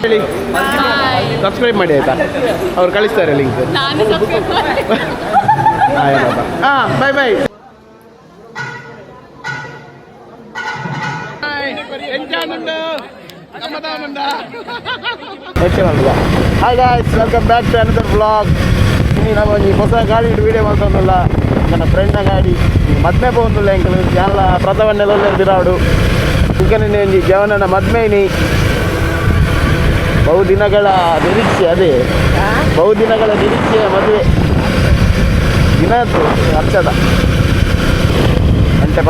ಹೇಳಿ, ಸಬ್ಸ್ಕ್ರೈಬ್ ಮಾಡಿ ಆಯ್ತಾ, ಅವ್ರು ಕಳಿಸ್ತಾರೆ ಲಿಂಕ್. ಹಾಂ bye bye. Hi guys, welcome back to another vlog. ನಮ್ಮ ಈ ಹೊಸ ಗಾಡಿ ವೀಡಿಯೋ ಮಾಡ್ಸೋದಿಲ್ಲ, ನನ್ನ ಫ್ರೆಂಡ್ನ ಗಾಡಿ ಮದ್ಮೆ പോകുന്നിಲ್ಲ ಎಂಕಲು ಎಲ್ಲ ಪ್ರಥಮನ್ನೆಲ್ಲ ಬಿರಾಡು ಇಂಕನೇ ಜವನನ ಮದ್ಮೇನಿ ಬಹುದಿನಗಳ ನಿರೀಕ್ಷೆ, ಅದೇ ಬಹುದಿನಗಳ ನಿರೀಕ್ಷೆಯ ಮದುವೆ ದಿನ ಹರ್ಷದ ಅಂಟೆ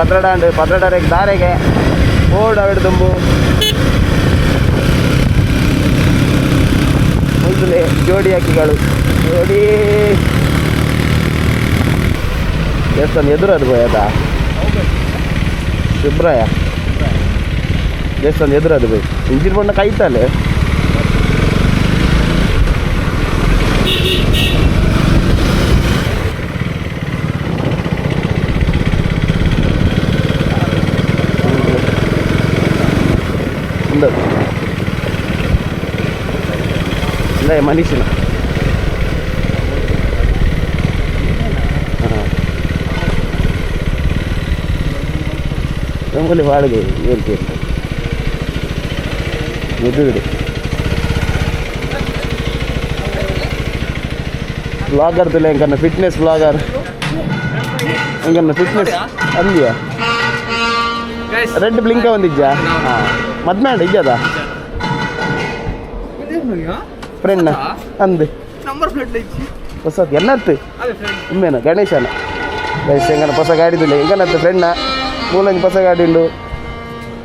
ಪತ್ರಡಾರೆಗೆ ದಾರೆಗೆ ಓಡ್ ಅವಿಡ್ದುಂಬು ಮುಂದೆ ಜೋಡಿ ಹಾಕಿಗಳು ಜೋಡಿ ದೇವಸ್ಥಾನ ಎದುರು ಅದು ಬೋಯದ ಶುಭ್ರಾಯ ದೇವಸ್ಥಾನ ಎದುರು ಅದು ಬೇಕು ಇಂಜಿನ್ ಬಣ್ಣ ಕಾಯ್ತಲ್ಲ ಇಲ್ಲ ಮನುಷ್ಯನ ನಮ್ಮಲ್ಲಿ ಬಾಳಿಗೆ ಏರಿಕೆ ಇರ್ತದೆ ಎದುರುಗಡೆ ಬ್ಲಾಗರ್ ತುಲೆ ಎಂಕನ್ನ ಫಿಟ್ನೆಸ್ ಬ್ಲಾಗರ್ ಎಂಕನ್ನ ಫಿಟ್ನೆಸ್ ಅಂದಿಯಾ ರೆಡ್ ಬ್ಲಿಂಕ ಒಂದಿಜ್ಜ ಹಾಂ ಮದ್ಮೇಡ ಇಜ್ಜದ ಫ್ರೆಂಡ್ನ ಅಂದು ಹೊಸದು ಎನ್ನತ್ತು ಇಮ್ಮೇನ ಗಣೇಶನ ಗಣೇಶ ಎಂಗನ ಹೊಸ ಗಾಡಿ ತುಲೆ ಎಂಗನತ್ತು ಫ್ರೆಂಡ್ನ ಮೂಲಂಜಿ ಹೊಸ ಗಾಡಿ ಉಂಡು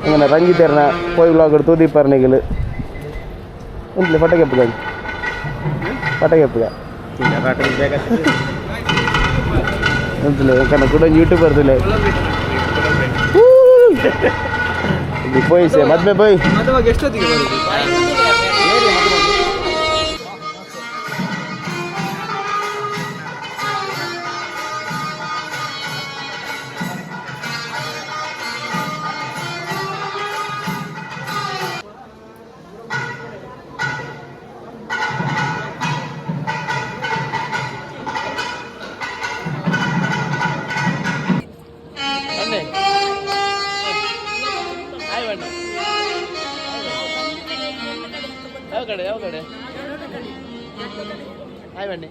ಎಂಗನ ರಂಜಿತೆರ್ನ ಪೋಯ್ ಬ್ಲಾಗರ್ ತೂದೀಪರ್ನಿಗಳು ಉಂಟ್ಲೆ ಪಟಗೆಪ್ಪುಗ ಉಂಟ್ಲೆ ಎಂಕನ ಕೂಡ ಯೂಟ್ಯೂಬರ್ ತುಲೆ ಪೋಯ್ಸೆ ಮದ್ಮೆ ಪೋಯ್ ಎಷ್ಟೊತ್ತಿಗೆ ಬರುದು? ಯಾವ ಕಡೆ ಹಾಯ್ ಬನ್ನಿ.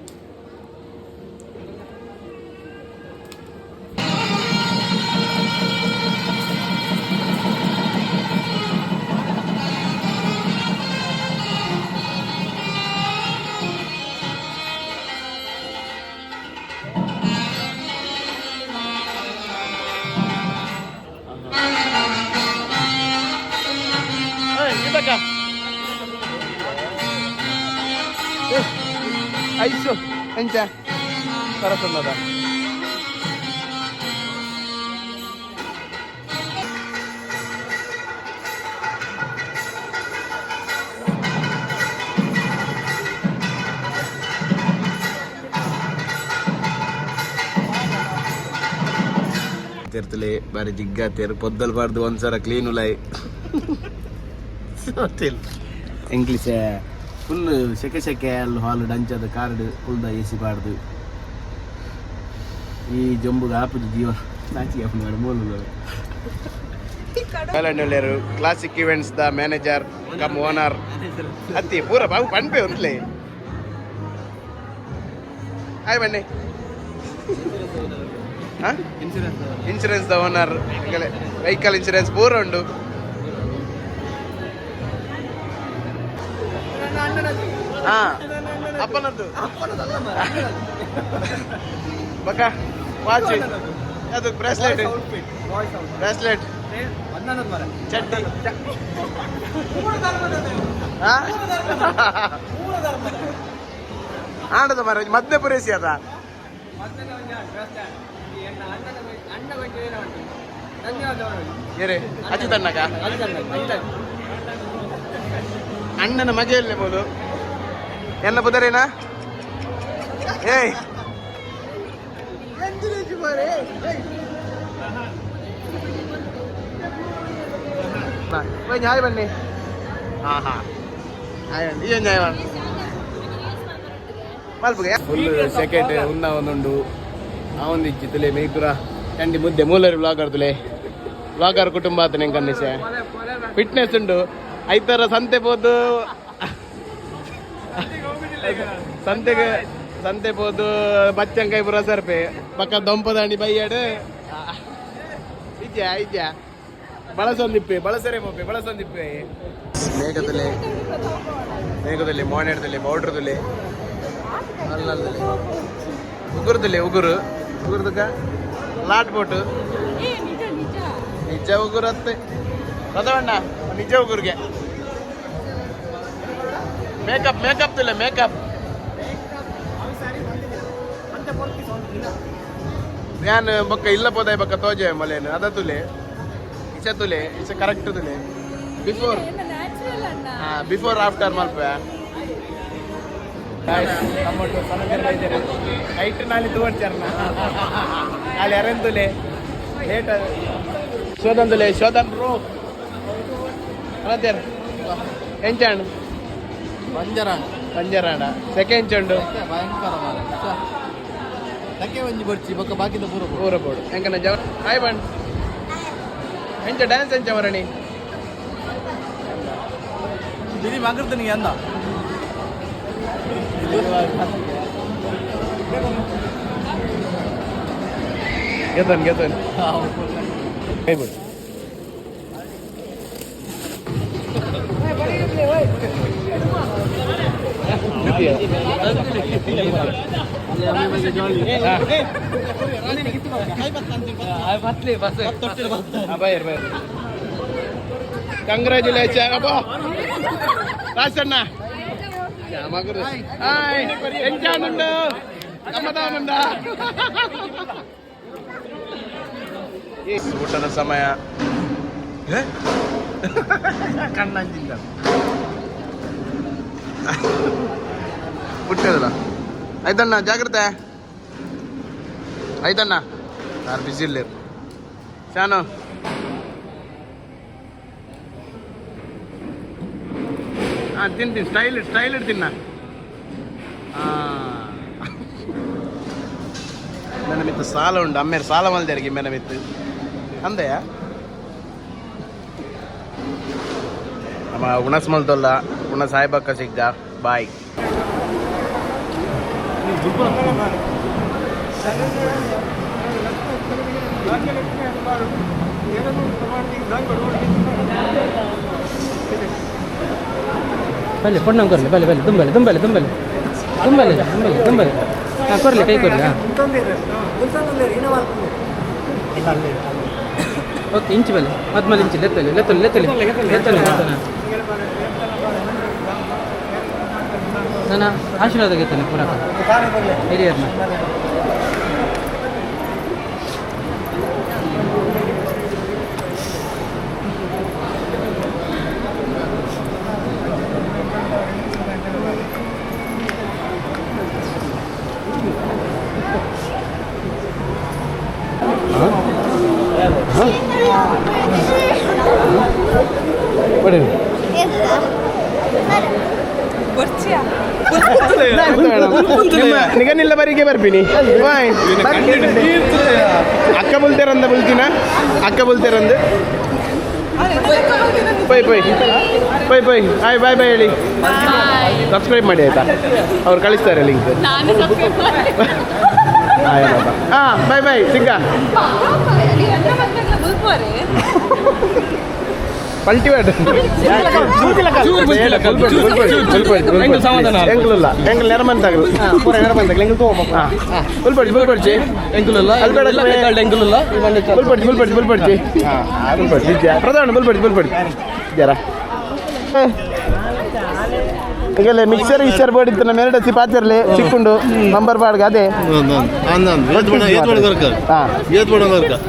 ಐಸು ಎಂಚ ಕರತಂದದ ತಿರ್ತಲೆ ಬಾರಿ ಜಿಗ್ಗಾತೇರು ಪೊದ್ದಲ್ ಬಾರ್ದು ಒಂದ್ಸಲ ಕ್ಲೀನು ಲೈ ಇಂಗ್ಲೀಷ್ ಫುಲ್ ಸೆಕೆ ಅಲ್ಲಿ ಹಾಲು ಡಂಚದ ಕಾರ್ಡ್ ಫುಲ್ದ ಎ ಸಿ ಬಾರ್ದು ಈ ಜಂಬುಗ ಆಪದ ಜೀವ ನಾಚಿಗೆ ಆಪು ಮಾಡಿ ಮೂಲ ಕಲಂಡಳ್ಳಿಯರು ಕ್ಲಾಸಿಕ್ ಇವೆಂಟ್ಸ್ ದ ಮ್ಯಾನೇಜರ್ ಕಮ್ ಓನರ್ ಅತ್ತಿ ಪೂರ ಬಾಬು ಪಂಪೆ ಉಂಟ್ಲೆ ಹಾಯ್ ಬನ್ನಿ. ಇನ್ಶೂರೆನ್ಸ್ ದ ಓನರ್ ವೆಹಿಕಲ್ ಇನ್ಶೂರೆನ್ಸ್ ಪೂರ ಉಂಡು. ಅಪ್ಪನದ್ದು ಬಕ ವಾಚ್ ಅದು ಬ್ರೇಸ್ಲೆಟ್ ಚಡ್ಡಿ ಆಡದ ಮರ ಮದ್ದೆ ಪೂರೈಸಿ ಅದ ಏರೇ ಅಜಿತಣ್ಣಗ ಅಣ್ಣನ ಮಗೆಯಲ್ಲೇ ಬೋದು ಎನ್ನ ಬುದರೇನಾ ಏಯ್ ಹಾಯ್ ಬನ್ನಿ. ಹಾಂ ಫುಲ್ ಸೆಕೆಂಡ್ ಉನ್ನ ಒಂದುಂಡು ಅವೊಂದು ಇಚ್ಚಿತ್ತಲೆ ಮೇಕುರ ಚಂಡಿ ಮುದ್ದೆ ಮೂಲರಿ ವ್ಲಾಗರ್ ಕುಟುಂಬ ಆತ ನಂಗೆ ಕನ್ನಿಸ ಫಿಟ್ನೆಸ್ ಉಂಡು ಐತರ ಸಂತೆ ಹೋದು ಸಂತೆ ಹೋದು ಬಚ್ಚಂಕಾಯಿ ಪುರ ಸರ್ಪೆ ಪಕ್ಕ ದೊಂಪದಾಣಿ ಬೈಯಾಡು ಇಜ್ಜ ಬಳಸೊಂದಿಪ್ಪೆ ಬಳಸರೆ ಮೊಪ್ಪೆ ಬಳಸೊಂದಿಪ್ಪೆ ಮೇಘದಲ್ಲಿ ಮೋನೆಡ್ದಲ್ಲಿ ಪೌಡ್ರದಲ್ಲಿ ಅಲ್ಲಲ್ಲಿ ಉಗುರುದಕ್ಕ ಲಾಟ್ ಬೋಟು ನಿಜ ಉಗುರು ಹತ್ತೆ ಕದವಣ್ಣ ನಿಜ ಉಗುರಿಗೆ ಮೇಕಪ್ ತುಲೆ ಮೇಕಪ್ ನಾನು ಬೊಕ್ಕ ಇಲ್ಲ ಪೋದಾಯ ಬೊಕ್ಕ ತೋಜೆ ಮಲೇನು ಅದ ತುಲೆ ಇಚ ಕರೆಕ್ಟ್ ತುಲೆ ಬಿಫೋರ್ ಆಫ್ಟರ್ ಮಲ್ಪೆ ಟೊಮೊಟೊ ಹೈಟ್ ನಾಲಿ ತೋಡ್ಚಾರನ ಅಲ್ಲಿ ಅರೆಂದುಲೆ ಲೇಟ್ ಶೋಧನ್ ರೋ ಅದೇನು ಎಂಚಾಣು ಪಂಜರಾಣ ಸೆಕೆಂಡ್ ಚೆಂಡು ತಕ್ಕೆ ಒಂಜಿ ಬರ್ಚಿ ಬೊಕ್ಕ ಬಾಕಿದ ಪೂರ ಬೋಡು ಎಂಕನ ಜವ ಹಾಯ್ ಬಣ್ಣ ಎಂಚ ಡ್ಯಾನ್ಸ್ ಎಂಚ ಮರಣಿ ದಿದಿ ಮಗರ್ದನಿಗೆ ಅಂದ ಗೆತನ್ ಕೈ ಬಿಡು ಕಂಗ್ರಾಚುಲೇಷನ್ ಅಪ್ಪ ರಾಜಣ್ಣ ಎಂಚಾನುಂಡು ಗಮ್ಮತಾನುಂಡ ಊಟದ ಸಮಯ ಕಣ್ಣಂಜಿಲ್ಲ ಹುಟ್ಟದಲ್ಲ ಆಯ್ತಣ್ಣ ಜಾಗ್ರತೆ ಆಯ್ತಣ್ಣ ಯಾರು ಬಿಸಿ ಇಲ್ಲ ಶಾನು ತಿಂತೀನಿ ಸ್ಟೈಲ್ ಇಡ್ತೀನಿ ನನ್ನ ಮಿತ್ತು ಸಾಲ ಉಂಡು ಅಮ್ಮೇರು ಸಾಲ ಮಲ್ದಾರಿಗೆ ಮೇನ ಮಿತ್ತು ಅಂದೆಯ ನಮ್ಮ ಉಣಸ್ ಮಲ್ತೊಲ್ಲ ಉಣ ಸಾಯ್ಬಕ್ಕ ಸಿಗ್ದ ಬಾಯ್ ಬಲ್ಲೆ ಪೊಣ್ಣಂ ಕೊರ್ಲಿ ಬಲ್ಲೆ ತುಂಬಲೆ ಹಾಂ ಕೊರ್ಲಿ ಕೈ ಕೊರ್ಲಿ ಹಾಂ ಓಕೆ ಇಂಚು ಬಲ್ಲೆ ಮದ್ಮಲ್ಲಿ ಇಂಚು ಲೆತ್ತಲಿ ನಾನು ಆಶೀರ್ವಾದ ಗೆತ್ತೇನೆ ಪುನಃ ಹಿರಿಯರ್ನ ನಿಗನಿಲ್ಲ ಬರಿಗೆ ಬರ್ತೀನಿ ಅಕ್ಕ ಬುಲ್ತೇರಂದ ಬುಲ್ತಿನ ಅಕ್ಕ ಬುಲ್ತೇರಂದು ಪೈ ಹಾಯ್ ಬಾಯ್ ಹೇಳಿ ಸಬ್ಸ್ಕ್ರೈಬ್ ಮಾಡಿ ಆಯ್ತಾ ಅವ್ರು ಕಳಿಸ್ತಾರೆ ಲಿಂಕ್ ಹಾಂ ಬಾಯ್ ಸಿಕ್ಕ ಪಲ್ಟಿವೇಟ್ ಎಂಗುಲ್ಲ ಎಂಗುಲ್ ನೆರಮಂತಾಗಲು ಪೂರ ನೆರಮಂತಾಗಲು ಎಂಗುಲ್ ತಗೋಬೇಕು ಬುಲ್ಪಡ್ಚಿ ಎಂಗುಲ್ಲ ಬುಲ್ಪಡ್ಚಿ ಪ್ರಧಾನ ಬುಲ್ಪಡ್ಚಿ ಜರ ಈಗಲೇ ಮಿಕ್ಸರ್ ಬೋರ್ಡ್ ಇತ್ತು ನಮ್ಮ ಎರಡು ಪಾತಿರ್ಲಿ ಚಿಕ್ಕುಂಡು ನಂಬರ್ ಬಾಡ್ಗೆ ಅದೇ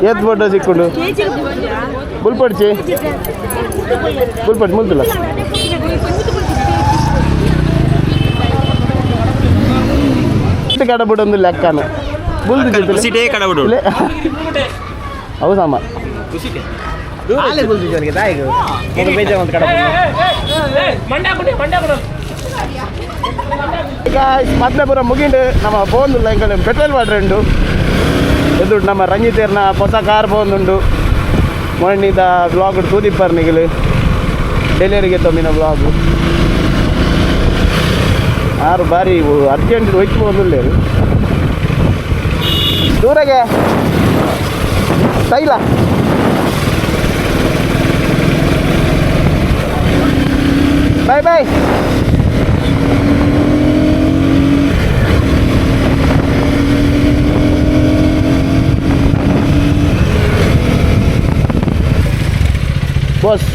ಏತ್ ಬೋರ್ಡ್ ಚಿಕ್ಕುಂಡು ಬುಲ್ಪಡ್ಚಿ ಮುಲ್ತಿಲ್ಲ ಕಡಬಿಡು ಒಂದು ಲೆಕ್ಕನ ಬುಲ್ದು ಅವು ಸಾಮ ಹಾಲೆ ಕುಲ್ತಿದ್ದವನಿಗೆ ತಾಯಿಗೆ ಒಂದು ಬೇಜ ಒಂದು ಕಡೆ ಈಗ ಮದ್ಲಾಪುರ ಮುಗಿಂಡು ನಮ್ಮ ಪೋಂದುಲ್ಲ ಎಂಕಲ್ ಪೆಟ್ರೋಲ್ ವಾಟ್ರೆಂಡು ಎದು ನಮ್ಮ ರಂಜಿತೇರ್ನ ಹೊಸ ಕಾರ್ ಪೋಂದುಂಡು ಮೊನ್ನಿದ ಬ್ಲಾಗ್ ತೂದಿಪ್ಪರ್ನಿಗಳು ಡೆಲಿವರಿಗೆ ತೊಮ್ಮಿನ ಬ್ಲಾಗು ಆರು ಬಾರಿ ಅರ್ಜೆಂಟ್ ಒಯ್ತು ಬಂದುಳ್ಳೇರು ದೂರಗೆ ತೈಲ ಬಾಯ್ ಬಾಯ್ ಬಾಸ್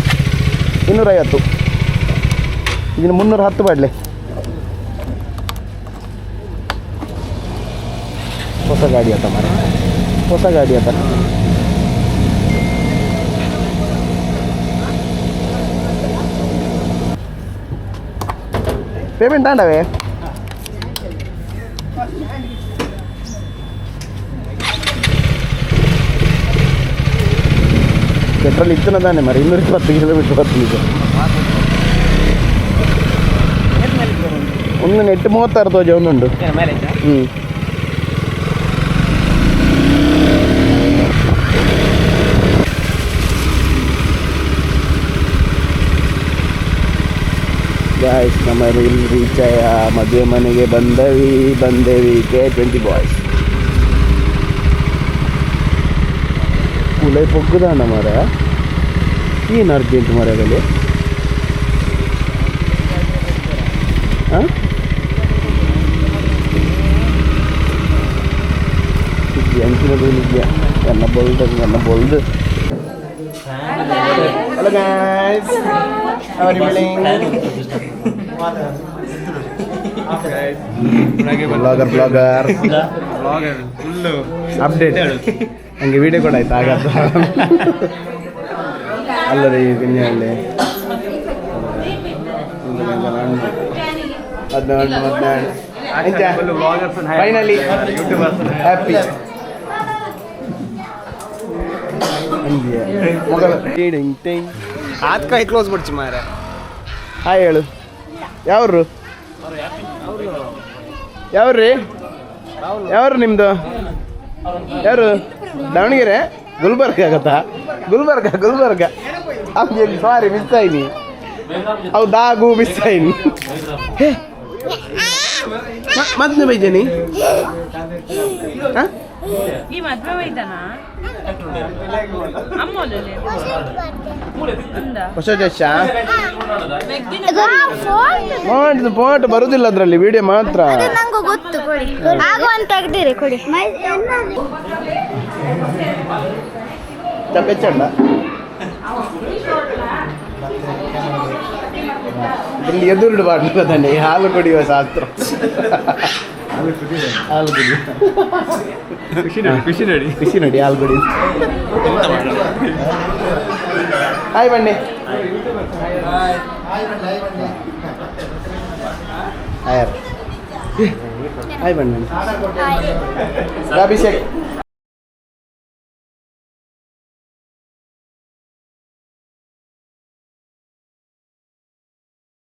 250 ಇದನ್ನು 310 ಮಾಡಲಿ ಹೊಸ ಗಾಡಿ ಆತ ಮಾರ ಹೊಸ ಗಾಡಿ ಆತ ಪೇಮೆಂಟ್ ಆಂಡವೇ ಪೆಟ್ರೋಲ್ ಇತ್ತನ ತಾನೆ ಮರ 220 ಕಿಲೋಮೀಟರ್ ಬರ್ತೀನಿ ಒಂದು ನೆಟ್ಟು 36 ತೋಜ ಒಂದುಂಟು ಹ್ಞೂ ಗಾಯ್ಸ್ ನಮ್ಮ ಇಲ್ಲಿ ರೀಚ್ ಆಯ ಮದುವೆ ಮನೆಗೆ ಬಂದೇವಿ K20 ಬಾಯ್ಸ್ ಕುಲೈ ಪೊಗ್ಗುದಾನ ಮರ ಏನು ಅರ್ಜೆಂಟ್ ಮರಗಳು ಹಾಂ ಅಂಚಿನದು ನಿಜ ಎನ್ನ ಬೊಲ್ದು hello guys how are you feeling blogger full update ಹಂಗೆ ವಿಡಿಯೋ ಕೂಡ ಆಯ್ತು ಆಗತ್ತ ಅಲ್ಲರಿ ಗಿನ್ನಿಯಲ್ಲಿ 14 ಫೈನಲಿ ಹ್ಯಾಪಿ ಆತ್ ಕೈ ಕ್ಲೋಸ್ ಬಿಡ್ಚಿ ಮಾರ ಹಾಯ್ ಹೇಳು ಯಾವ್ರು ಯಾವ್ರಿ ಯಾವ್ರು ನಿಮ್ಮದು ಯಾರು ದಾವಣಗೆರೆ ಗುಲ್ಬರ್ಗ ಆಗತ್ತಾ ಗುಲ್ಬರ್ಗ ಅವ್ನಿಗೆ ಸಾರಿ ಮಿಸ್ ಆಯ್ನಿ ಹೌದಾಗು ಮಿಸ್ ಆಯ್ನಿ ಮತ್ತೆ ಬೈಜನಿ ಹಾಂ ಈ ಮದ್ವೆ ಹೋಯ್ತಾನಾ ಹೊಸ ಜಶ ಮಾಡಿದ್ದು ಪಾಟ್ ಬರುದಿಲ್ಲ ಅದರಲ್ಲಿ ವಿಡಿಯೋ ಮಾತ್ರ ನಂಗೂ ಗೊತ್ತು ಕೊಡಿ ಆಗುವಂತ ತೆಗ್ದಿರಿ ಕೊಡಿ ಬೆಚ್ಚಂಡ ಇಲ್ಲಿ ಎದುರು ಬಾಡ್ತಾನೆ ಹಾಲು ಕುಡಿಯುವ ಶಾಸ್ತ್ರ ಹಾಲು ಕುಡಿ ಖುಷಿ ನೋಡಿ ಹಾಲು ಕುಡಿ ಹಾಯ್ ಬನ್ನಿ ಹಾಯ್ ಬನ್ನಿ ಅಭಿಷೇಕ್